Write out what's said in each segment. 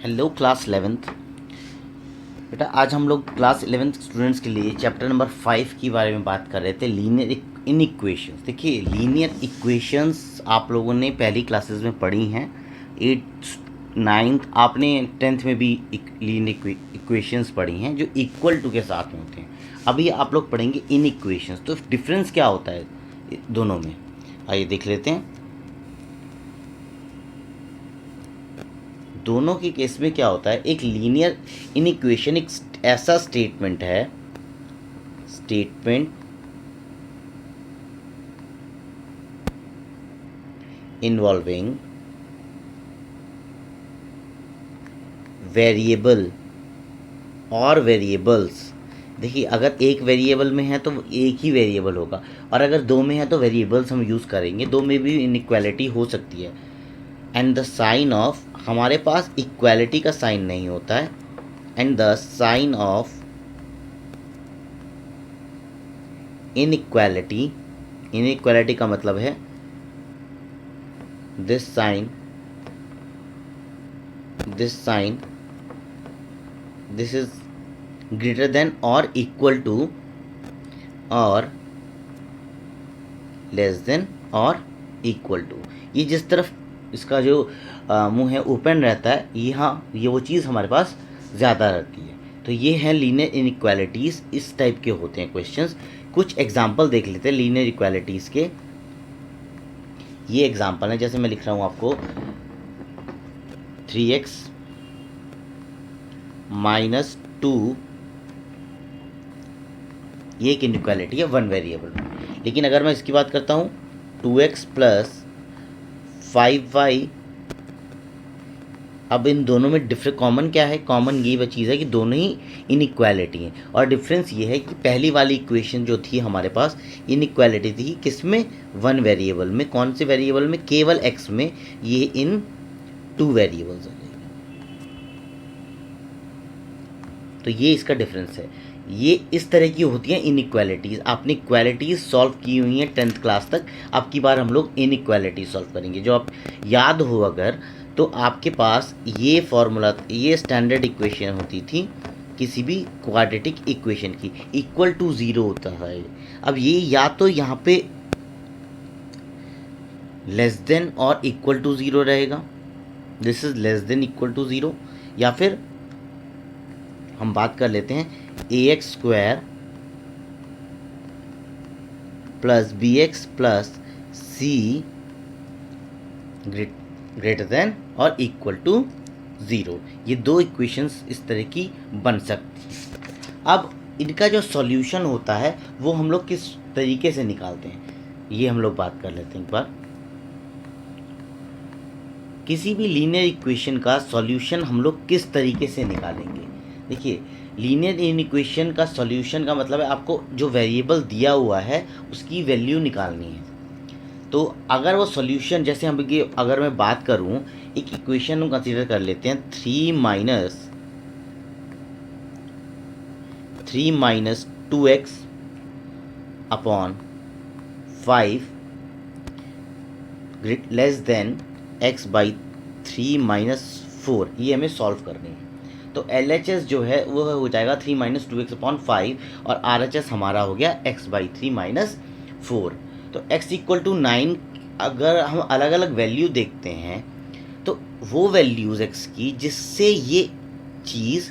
Hello class 11th। बेटा आज हम लोग क्लास 11th स्टूडेंट्स के लिए चैप्टर नंबर 5 के बारे में बात कर रहे थे, लीनियर इन इक्वेशंस। देखिए लीनियर इक्वेशंस आप लोगों ने पहली क्लासेस में पढ़ी हैं, 8th 9th, आपने 10th में भी लीनियर इक्वेशंस पढ़ी हैं जो इक्वल टू के साथ में होते हैं। अभी आप लोग पढ़ेंगे इन इक्वेशंस। तो डिफरेंस क्या होता है दोनों में, आइए देख लेते हैं। दोनों के केस में क्या होता है, एक लीनियर इनइक्वेशन एक ऐसा स्टेटमेंट है, स्टेटमेंट इन्वॉल्विंग वेरिएबल और वेरिएबल्स। देखिए अगर एक वेरिएबल में है तो एक ही वेरिएबल होगा, और अगर दो में है तो वेरिएबल्स हम यूज़ करेंगे, दो में भी इनइक्वालिटी हो सकती है। एंड द साइन ऑफ, हमारे पास इक्वालिटी का साइन नहीं होता है, and the sign of inequality, inequality का मतलब है this sign, this is greater than और इक्वल टू और लेस देन और इक्वल टू। ये जिस तरफ इसका जो मुंह है ओपन रहता है, यहाँ ये वो चीज़ हमारे पास ज़्यादा रहती है। तो ये है लीनियर इनइक्वालिटीज़, इस टाइप के होते हैं क्वेश्चंस। कुछ एग्जांपल देख लेते हैं लीनियर इक्वालिटीज़ के। ये एग्जांपल है, जैसे मैं लिख रहा हूँ आपको 3x माइनस 2, ये एक इनइक्वालिटी है वन वेरिएबल में। लेकिन अगर मैं इसकी बात करता हूँ 2x प्लस 5y, अब इन दोनों में डिफरेंट कॉमन क्या है, कॉमन ये चीज़ है कि दोनों ही इनइक्वालिटी हैं। और डिफरेंस ये है कि पहली वाली इक्वेशन जो थी हमारे पास इनइक्वालिटी थी किसमें, वन वेरिएबल में। कौन से वेरिएबल में, केवल x में। ये इन टू वेरिएबल्स हो जाएगी। तो ये इसका डिफरेंस है। ये इस तरह की होती हैं इनइक्वालिटीज़। आपने इक्वालिटीज़ सॉल्व की हुई हैं 10th क्लास तक, अब की बार हम लोग इनइक्वालिटी सॉल्व करेंगे। जो आप याद हो अगर, तो आपके पास ये फॉर्मूला, ये स्टैंडर्ड इक्वेशन होती थी किसी भी क्वाड्रेटिक इक्वेशन की, इक्वल टू ज़ीरो होता है। अब ये या तो यहाँ पे लेस देन और इक्वल टू ज़ीरो रहेगा, this is less than equal to zero, या फिर हम बात कर लेते हैं ax² plus bx plus c greater than और इक्वल टू ज़ीरो। ये दो इक्वेशंस इस तरह की बन सकती हैं। अब इनका जो सॉल्यूशन होता है वो हम लोग किस तरीके से निकालते हैं, ये हम लोग बात कर लेते हैं एक बार। किसी भी लीनियर इक्वेशन का सॉल्यूशन हम लोग किस तरीके से निकालेंगे। देखिए लीनियर इनइक्वेशन का सॉल्यूशन का मतलब है आपको जो वेरिएबल दिया हुआ है उसकी वैल्यू निकालनी है। तो अगर वो सॉल्यूशन, जैसे हम अगर मैं बात करूं, एक इक्वेशन हम कंसीडर कर लेते हैं 3 minus 2x upon 5 less than x by 3 minus 4, ये हमें सॉल्व करनी है। तो LHS जो है वो हो जाएगा 3 माइनस 2x अपॉन 5, और RHS हमारा हो गया x बाई 3 माइनस 4। तो x इक्वल टू 9, अगर हम अलग अलग वैल्यू देखते हैं तो वो वैल्यूज़ x की जिससे ये चीज़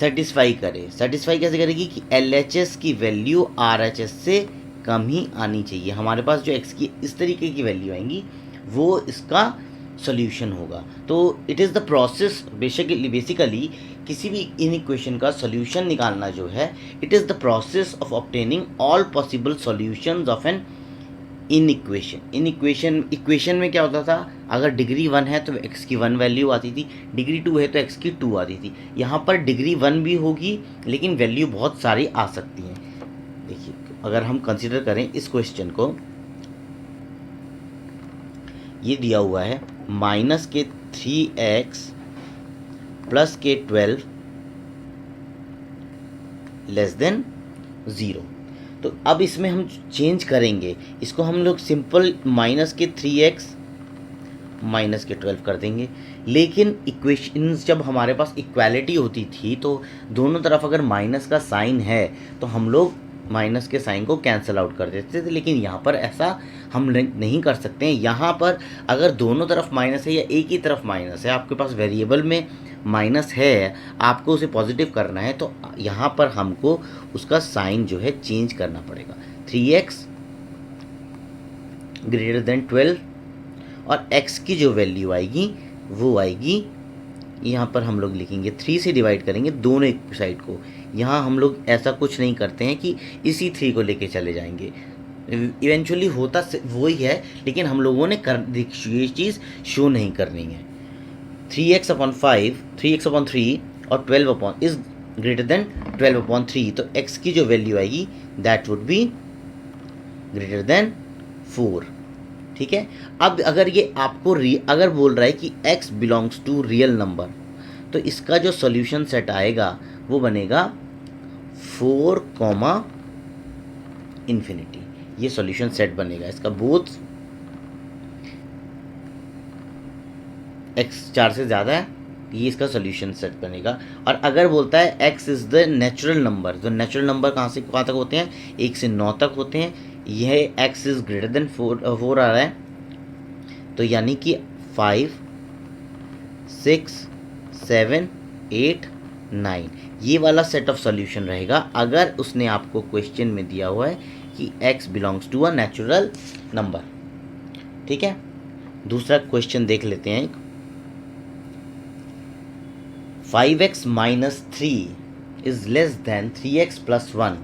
सेटिस्फाई करे। सेटिस्फाई कैसे करेगी कि LHS की वैल्यू RHS से कम ही आनी चाहिए। हमारे पास जो x की इस तरीके की वैल्यू आएंगी वो इसका सॉल्यूशन होगा। तो it is the process, basically किसी भी इनइक्वेशन का सॉल्यूशन निकालना जो है, it is the process of obtaining all possible solutions of an equation में क्या होता था, अगर डिग्री 1 है तो x की 1 वैल्यू आती थी, डिग्री 2 है तो x की 2 आती थी। यहाँ पर डिग्री 1 भी होगी लेकिन वैल्यू बहुत सारी आ सकती हैं। देखिए अगर हम कंसिडर करें इस क्वेश्चन को, ये दिया हुआ है माइनस के 3x प्लस के 12 लेस देन 0। तो अब इसमें हम चेंज करेंगे, इसको हम लोग सिंपल माइनस के 3x माइनस के 12 कर देंगे। लेकिन इक्वेशंस जब हमारे पास इक्वालिटी होती थी तो दोनों तरफ अगर माइनस का साइन है तो हम लोग माइनस के साइन को कैंसिल आउट कर देते थे, लेकिन यहाँ पर ऐसा हम नहीं कर सकते हैं। यहाँ पर अगर दोनों तरफ माइनस है या एक ही तरफ माइनस है, आपके पास वेरिएबल में माइनस है, आपको उसे पॉजिटिव करना है, तो यहाँ पर हमको उसका साइन जो है चेंज करना पड़ेगा। 3x ग्रेटर देन 12 और x की जो वैल्यू आएगी वो आएगी, यहाँ पर हम लोग लिखेंगे 3 से डिवाइड करेंगे दोनों एक साइड को। यहाँ हम लोग ऐसा कुछ नहीं करते हैं कि इसी 3 को लेके चले जाएंगे, इवेंचुअली होता वही है, लेकिन हम लोगों ने ये चीज़ शो नहीं करनी है। 3x/5 3x/3 और 12 इज ग्रेटर देन 12/3, तो x की जो वैल्यू आएगी that would be greater than 4। ठीक है। अब अगर ये आपको अगर बोल रहा है कि x belongs to real number, तो इसका जो सॉल्यूशन सेट आएगा वो बनेगा 4, इन्फिनिटी। ये सॉल्यूशन सेट बनेगा इसका, बोथ x 4 से ज़्यादा है, ये इसका सॉल्यूशन सेट बनेगा। और अगर बोलता है x is the natural number, तो नेचुरल नंबर कहाँ से कहाँ तक होते हैं, 1 से 9 तक होते हैं। यह x इज़ ग्रेटर देन 4 आ रहा है, तो यानी कि 5, 6, 7, 8, 9 ये वाला सेट ऑफ सॉल्यूशन रहेगा अगर उसने आपको क्वेश्चन में दिया हुआ है कि x belongs to a natural number. ठीक है। दूसरा क्वेश्चन देख लेते हैं। 5x minus 3 is less than 3x plus 1,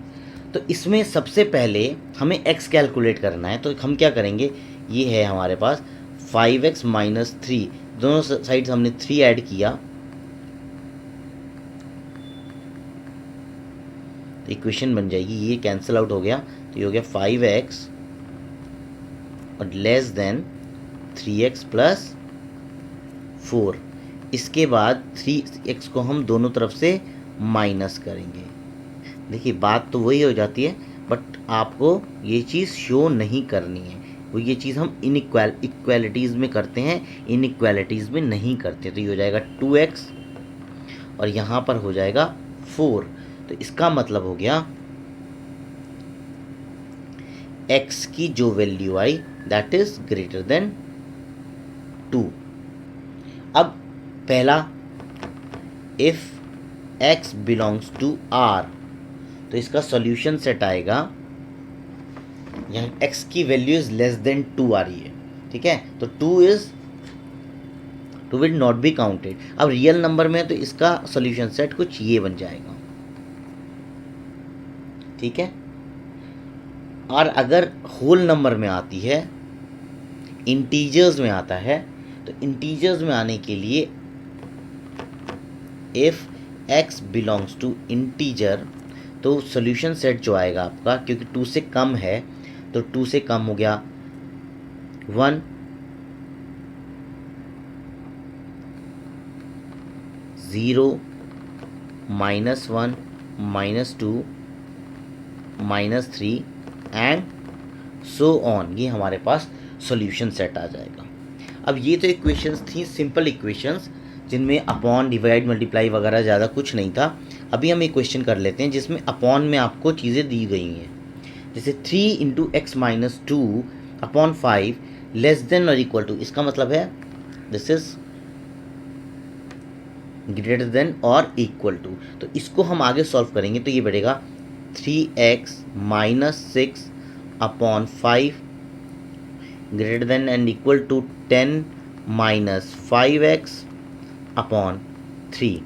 तो इसमें सबसे पहले हमें x कैलकुलेट करना है। तो हम क्या करेंगे, ये है हमारे पास 5x माइनस 3, दोनों साइड्स हमने 3 ऐड किया, इक्वेशन बन जाएगी, ये कैंसिल आउट हो गया, तो ये हो गया 5x और लेस देन 3x प्लस 4। इसके बाद 3x को हम दोनों तरफ से माइनस करेंगे। देखिए बात तो वही हो जाती है, बट आपको ये चीज़ शो नहीं करनी है, वो ये चीज़ हम इक्वालिटीज़ में करते हैं, इनइक्वालिटीज़ में नहीं करते। तो ये हो जाएगा 2x और यहाँ पर हो जाएगा 4, तो इसका मतलब हो गया x की जो वैल्यू आई दैट इज ग्रेटर देन 2। अब पहला if x belongs to r, तो इसका सॉल्यूशन सेट आएगा, यहाँ x की वैल्यू इज लेस देन 2 आ रही है। ठीक है, तो 2 विल नॉट बी काउंटेड। अब रियल नंबर में तो इसका सॉल्यूशन सेट कुछ ये बन जाएगा। ठीक है। और अगर होल नंबर में आती है, इंटीजर्स में आता है, तो इंटीजर्स में आने के लिए if x belongs to integer, तो सॉल्यूशन सेट जो आएगा आपका, क्योंकि 2 से कम है तो 2 से कम हो गया 1, 0, -1, -2, -3 एंड सो ऑन। ये हमारे पास सॉल्यूशन सेट आ जाएगा। अब ये तो इक्वेशंस थी, सिंपल इक्वेशंस जिनमें अपॉन, डिवाइड, मल्टीप्लाई वगैरह ज़्यादा कुछ नहीं था। अभी हम एक क्वेश्चन कर लेते हैं जिसमें अपॉन में आपको चीज़ें दी गई हैं, जैसे 3 × x - 2 अपॉन 5 लेस देन और इक्वल टू। इसका मतलब है दिस इज ग्रेटर देन और इक्वल टू। तो इसको हम आगे सॉल्व करेंगे, तो ये बढ़ेगा 3x - 6 upon 5 greater than and equal to 10 - 5x upon 3।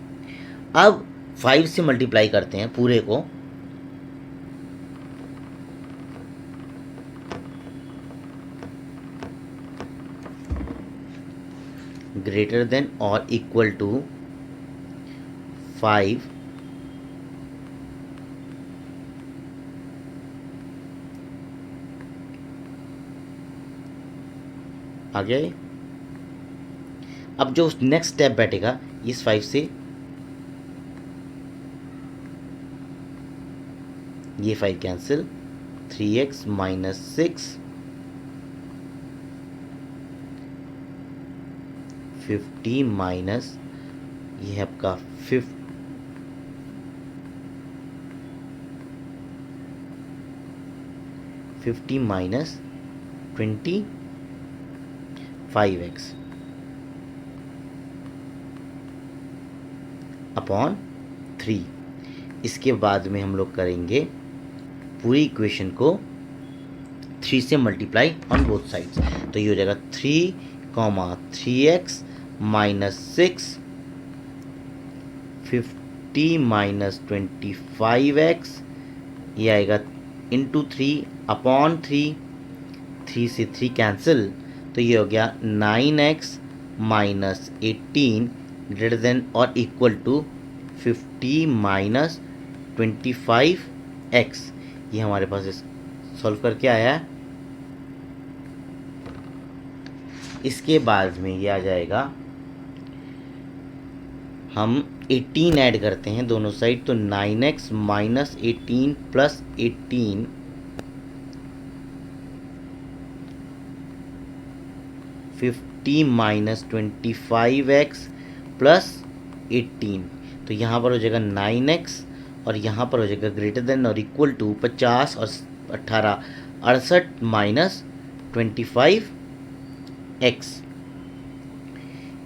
अब 5 से मल्टीप्लाई करते हैं पूरे को, ग्रेटर देन और इक्वल टू 5 आ गया ये। अब जो नेक्स्ट स्टेप बैठेगा, इस 5 से ये 5 कैंसिल, 3x - 6 50 माइनस ये है आपका 50 माइनस 25x अपॉन 3। इसके बाद में हम लोग करेंगे पूरी इक्वेशन को 3 से मल्टीप्लाई ऑन बोथ साइड्स। तो ये हो जाएगा 3,3x माइनस 6 50 माइनस 25x ये आएगा इंटू 3 अपॉन 3 से 3 कैंसिल। तो ये हो गया 9x माइनस 18 ग्रेटर देन और इक्वल टू 50 माइनस 25x। ये हमारे पास सॉल्व करके आया है। इसके बाद में ये आ जाएगा, हम 18 ऐड करते हैं दोनों साइड, तो 9x minus 18 plus 18 50 minus 25x plus 18। तो यहाँ पर हो जाएगा 9x और यहाँ पर हो जाएगा ग्रेटर देन और इक्वल टू 50 और 18 68 माइनस 25x।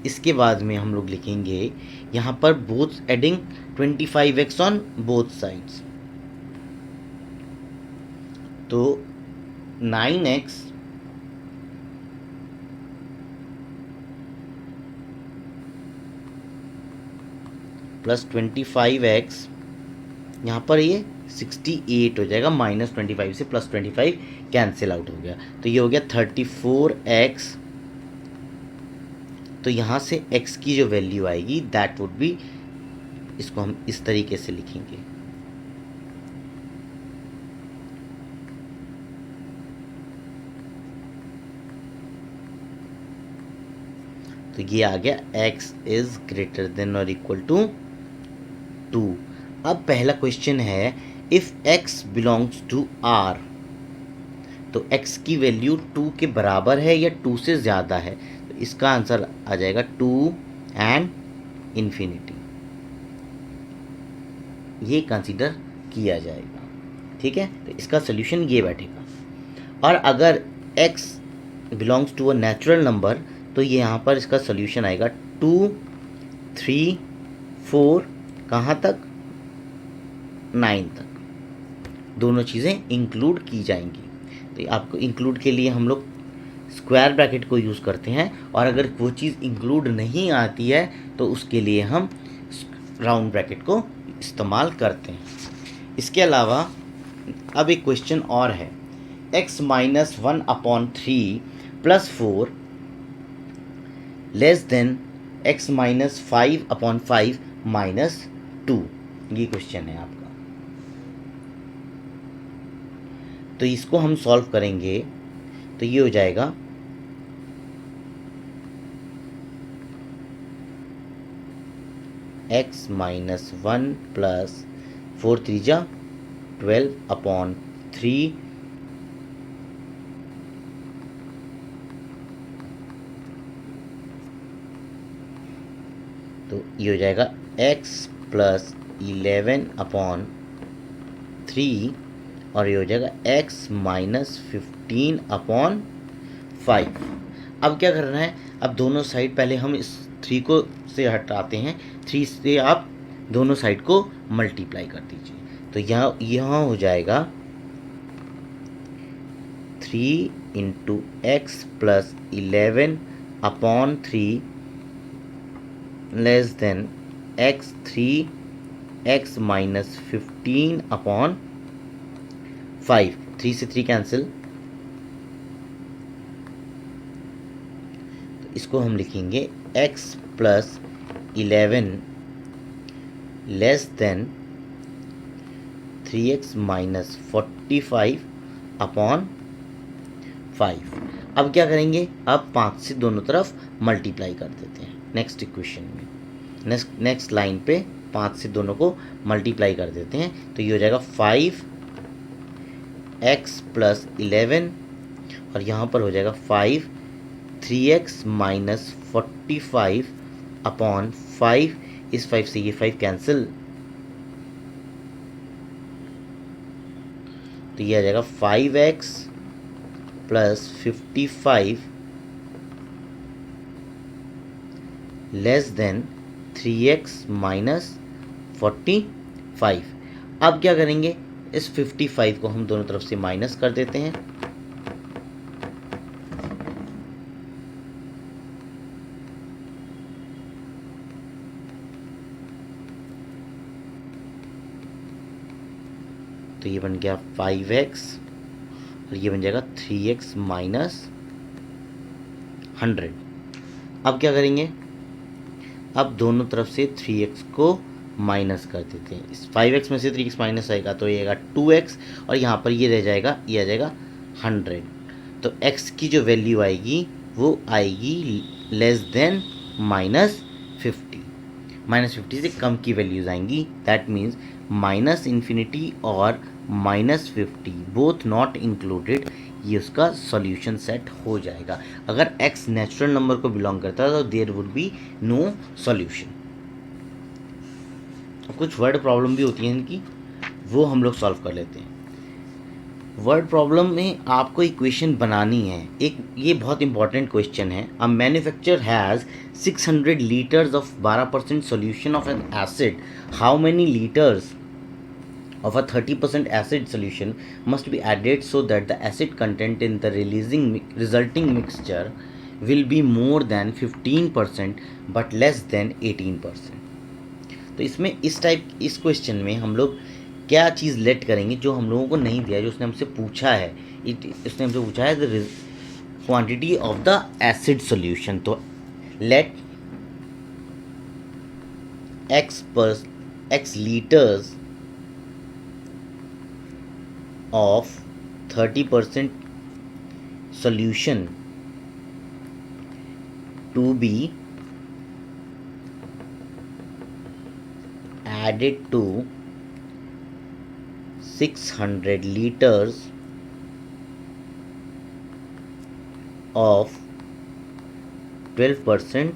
इसके बाद में हम लोग लिखेंगे यहाँ पर both adding 25x on both sides. तो 9x प्लस 25x, यहाँ पर ये 68 हो जाएगा, माइनस 25 से प्लस 25 कैंसिल आउट हो गया। तो ये हो गया 34x। तो यहाँ से x की जो वैल्यू आएगी दैट वुड बी, इसको हम इस तरीके से लिखेंगे, तो ये आ गया x इज ग्रेटर देन और इक्वल टू 2। अब पहला क्वेश्चन है if x belongs to r, तो x की वैल्यू 2 के बराबर है या 2 से ज़्यादा है, तो इसका आंसर आ जाएगा 2 एंड इन्फिनिटी। ये कंसीडर किया जाएगा, ठीक है। तो इसका सोल्यूशन ये बैठेगा। और अगर x belongs to a natural number, तो ये यहाँ पर इसका सोल्यूशन आएगा 2 3 4 कहाँ तक, 9 तक, दोनों चीज़ें इंक्लूड की जाएंगी। तो आपको इंक्लूड के लिए हम लोग स्क्वायर ब्रैकेट को यूज़ करते हैं, और अगर वो चीज़ इंक्लूड नहीं आती है तो उसके लिए हम राउंड ब्रैकेट को इस्तेमाल करते हैं। इसके अलावा अब एक क्वेश्चन और है, x minus 1/3 plus 4 less than x minus 5/5 minus 2। ये क्वेश्चन है आपका। तो इसको हम सॉल्व करेंगे, तो ये हो जाएगा x माइनस 1 प्लस 4 3 12/3 तो ये हो जाएगा x प्लस 11/3 और ये हो जाएगा x माइनस 15/5। अब क्या करना है, अब दोनों साइड पहले हम इस 3 को से हटाते हैं, 3 से आप दोनों साइड को मल्टीप्लाई कर दीजिए। तो यहाँ हो जाएगा 3 into x plus 11/3 less than x 3x minus 15/5। 3 से 3 कैंसिल, तो इसको हम लिखेंगे x plus 11 less than 3x minus 45/5। अब क्या करेंगे, अब 5 से दोनों तरफ मल्टीप्लाई कर देते हैं। नेक्स्ट इक्वेशन में नेक्स्ट लाइन पे 5 से दोनों को मल्टीप्लाई कर देते हैं, तो ये हो जाएगा 5x प्लस 11 और यहाँ पर हो जाएगा 5 3x माइनस 45 अपॉन 5, इस 5 से ये 5 कैंसिल, तो ये आ जाएगा 5x plus 55 less than 3x minus 45। अब क्या करेंगे, इस 55 को हम दोनों तरफ से माइनस कर देते हैं, तो ये बन गया 5x और ये बन जाएगा 3x माइनस 100। अब क्या करेंगे, अब दोनों तरफ से 3x को माइनस कर देते हैं, इस 5x में से 3x माइनस आएगा तो ये आएगा 2x और यहाँ पर ये रह जाएगा, ये आ जाएगा 100। तो x की जो वैल्यू आएगी वो आएगी लेस देन -50, -50 से कम की वैल्यूज आएंगी। दैट मीन्स -∞ और -50 बोथ नॉट इंक्लूडेड, ये उसका सॉल्यूशन सेट हो जाएगा। अगर x नेचुरल नंबर को बिलोंग करता है तो there would be no solution. कुछ वर्ड प्रॉब्लम भी होती हैं इनकी, वो हम लोग सॉल्व कर लेते हैं। वर्ड प्रॉब्लम में आपको इक्वेशन बनानी है, एक ये बहुत इंपॉर्टेंट क्वेश्चन है। A manufacturer has 600 litres of 12% solution of N acid, how many litres of a 30% acid solution must be added so that the acid content in the resulting mixture will be more than 15% but less than 18%। तो इसमें इस question में हम लोग क्या चीज़ late करेंगे जो हम लोगों को नहीं दिया, जो उसने हमसे पूछा है। उसने हमसे पूछा है the quantity of the acid solution. तो let x litres of 30% solution to be added to 600 liters of 12%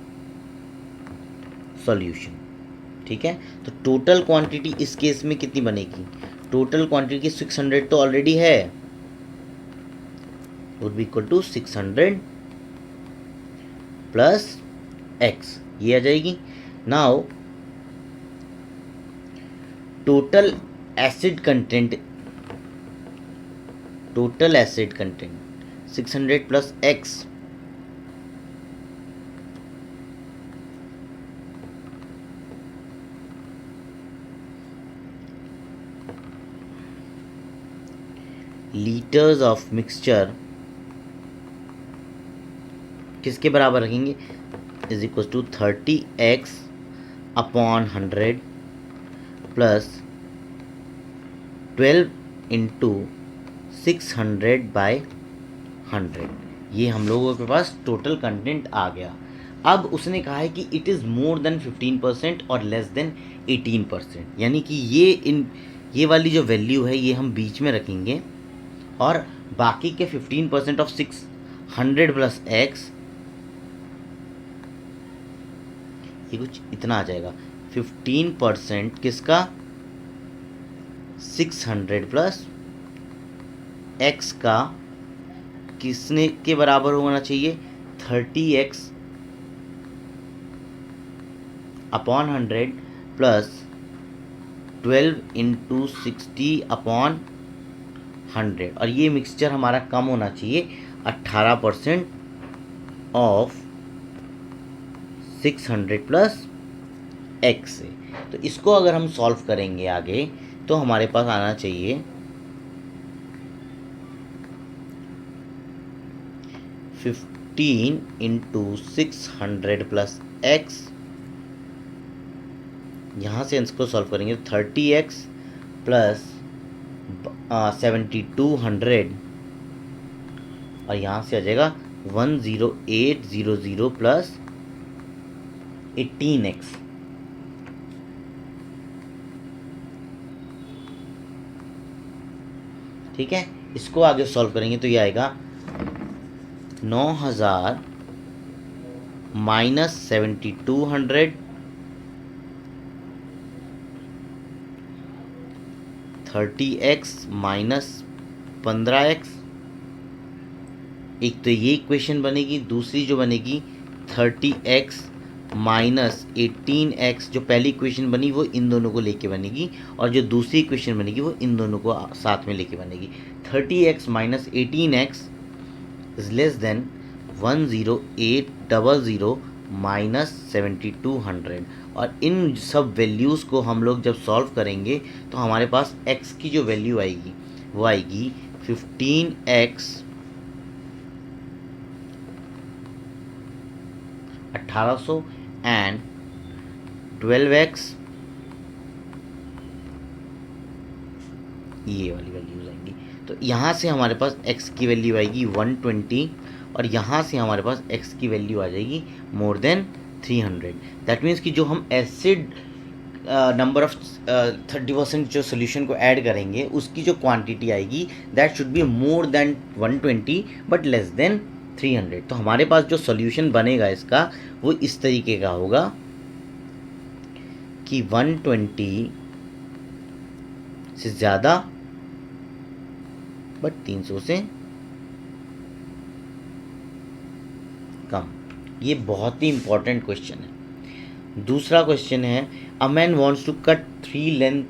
solution. ठीक है, तो टोटल क्वांटिटी इस केस में कितनी बनेगी, टोटल क्वांटिटी 600 तो ऑलरेडी है, would be equal to 600 plus x, ये आ जाएगी। Now total acid content 600 plus x, litres of mixture किसके बराबर रखेंगे, is equal to 30x upon 100 plus 12 into 600 by 100। ये हम लोगों के पास टोटल कंटेंट आ गया। अब उसने कहा है कि इट इज़ मोर देन 15% और लेस देन 18%, यानी कि ये वाली जो वैल्यू है ये हम बीच में रखेंगे और बाकी के 15% ऑफ 600 प्लस x, ये कुछ इतना आ जाएगा। 15% किसका, 600 प्लस x का किसने के बराबर होना चाहिए, 30x upon 100 plus 12 into 60 upon 100। और ये मिक्सचर हमारा कम होना चाहिए 18% ऑफ 600 प्लस x से। तो इसको अगर हम सॉल्व करेंगे आगे तो हमारे पास आना चाहिए 15 इंटू 600 प्लस x, यहाँ से इसको सॉल्व करेंगे 30x प्लस 7200 और यहाँ से आ जाएगा 10800 प्लस 18x। ठीक है, इसको आगे सॉल्व करेंगे तो ये आएगा 9000 माइनस 7200, 30x माइनस 15x। एक तो ये इक्वेशन बनेगी, दूसरी जो बनेगी 30x माइनस 18x, जो पहली इक्वेशन बनी वो इन दोनों को लेके बनेगी, और जो दूसरी इक्वेशन बनेगी वो इन दोनों को साथ में लेके बनेगी। 30x minus 18x is less then 10800 minus 7200, और इन सब वैल्यूज़ को हम लोग जब सॉल्व करेंगे तो हमारे पास x की जो वैल्यू आएगी वो आएगी 15x 1800 एंड 12x, ये वाली वैल्यूज आएंगी। तो यहाँ से हमारे पास x की वैल्यू आएगी 120, और यहाँ से हमारे पास x की वैल्यू आ जाएगी मोर देन 300। दैट मीन्स कि जो हम एसिड नंबर ऑफ 30% जो सोल्यूशन को ऐड करेंगे उसकी जो क्वांटिटी आएगी that should be more then 120 but less than 300। तो हमारे पास जो सोल्यूशन बनेगा इसका वो इस तरीके का होगा कि 120 से ज़्यादा बट 300 से कम। ये बहुत ही इंपॉर्टेंट क्वेश्चन है। दूसरा क्वेश्चन है, a man wants to cut 3 length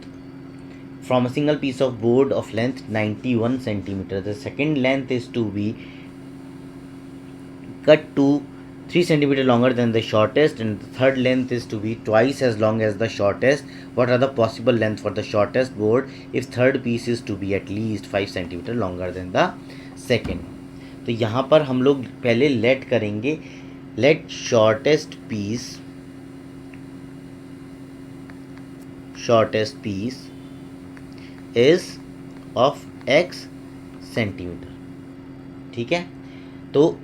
from a single piece of board of length 91 centimetre. The second length is to be cut to 3 centimeter longer than the shortest, and the third length is to be twice as long as the shortest. What are the possible length for the shortest board if third piece is to be at least 5 centimeter longer than the second? तो यहाँ पर हम लोग पहले let करेंगे, let shortest piece is of x centimetre. ठीक है, तो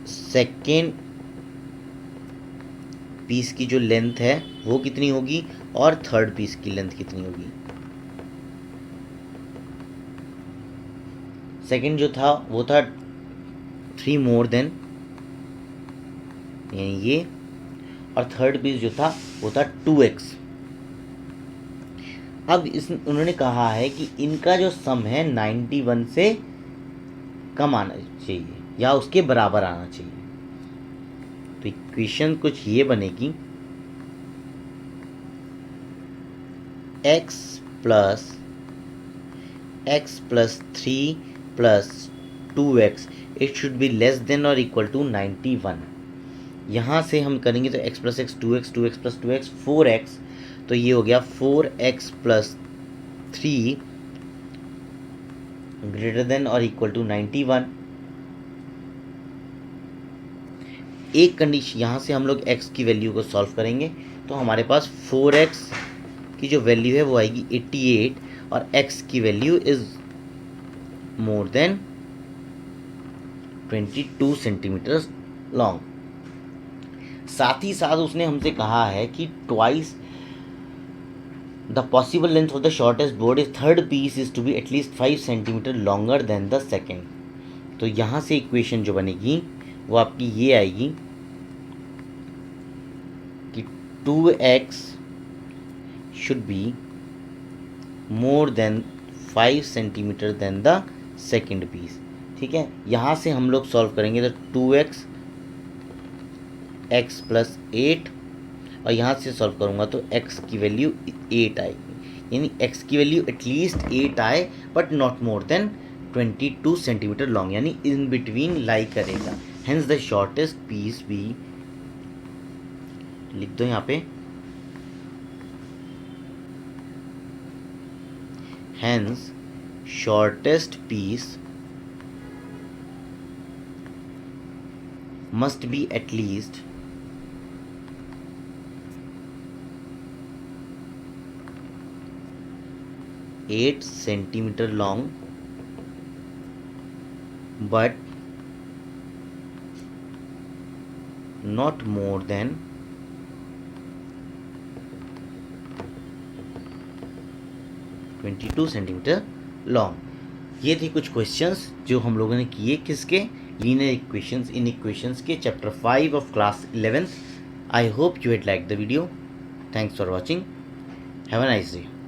सेकेंड पीस की जो लेंथ है वो कितनी होगी और थर्ड पीस की लेंथ कितनी होगी। सेकेंड जो था वो था 3 मोर देन, यानी ये, और थर्ड पीस जो था वो था 2x। अब उन्होंने कहा है कि इनका जो सम है 91 से कम आना चाहिए या उसके बराबर आना चाहिए। तो इक्वेशन कुछ ये बनेगी, x plus 3 plus 2x it should be less than और इक्वल टू 91। यहाँ से हम करेंगे तो x plus x 2x, 2x plus 2x 4x, तो ये हो गया 4x प्लस 3 ग्रेटर देन और इक्वल टू 91। एक कंडीशन, यहाँ से हम लोग x की वैल्यू को सॉल्व करेंगे तो हमारे पास 4x की जो वैल्यू है वो आएगी 88, और x की value is more than 22 centimetre long. साथ ही साथ उसने हमसे कहा है कि twice the possible length of the shortest board is third piece is to be at least 5 centimetre longer than the second. तो यहाँ से इक्वेशन जो बनेगी वो आपकी ये आएगी कि 2x should be more than 5 centimetre than the second piece. ठीक है, यहाँ से हम लोग सॉल्व करेंगे तो 2x x प्लस 8, और यहाँ से सॉल्व करूँगा तो x की वैल्यू 8 आएगी, यानी x की वैल्यू एटलीस्ट 8 आए but not more than 22 centimetre long, यानी इन बिटवीन लाई करेगा। Hence the shortest piece be, लिख दो यहाँ पे, hence shortest piece must be at least 8 centimeter long but not more than 22 centimetre long. ये थे कुछ क्वेश्चंस जो हम लोगों ने किए किसके, लीनियर इक्वेशंस इन इक्वेशंस के chapter 5 of class 11th. I hope you had liked the video. Thanks for watching. Have a nice day.